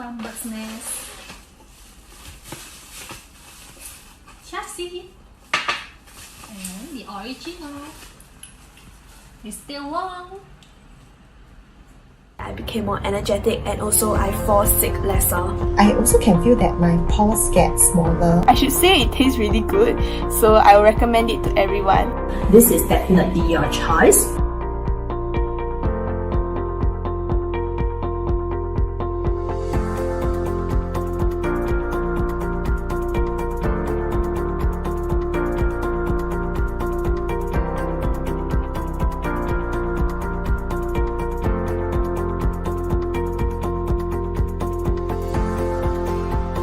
Farm Bird Nest chassis, and the original is still warm. I became more energetic and also I fall sick lesser. I also can feel that my pores get smaller. I should say it tastes really good, so I will recommend it to everyone. This is definitely your choice.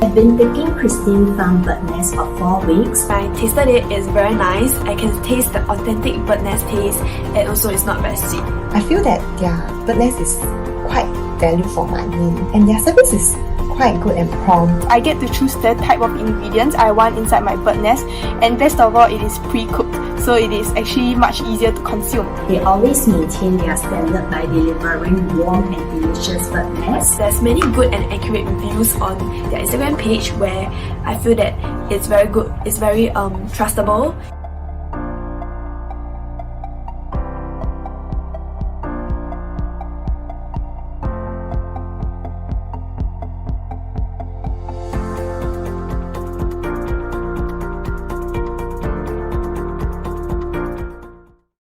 I've been taking Pristine Farm Bird Nest for 4 weeks. I tasted it, it's very nice. I can taste the authentic bird nest taste and also it's not very sweet. I feel that their bird nest is quite value for money and their service is quite good and prompt. I get to choose the type of ingredients I want inside my bird nest, and best of all, it is pre-cooked, so it is actually much easier to consume. They always maintain their standard by delivering warm and delicious bird nests. There's many good and accurate reviews on their Instagram page where I feel that it's very good, it's very trustable.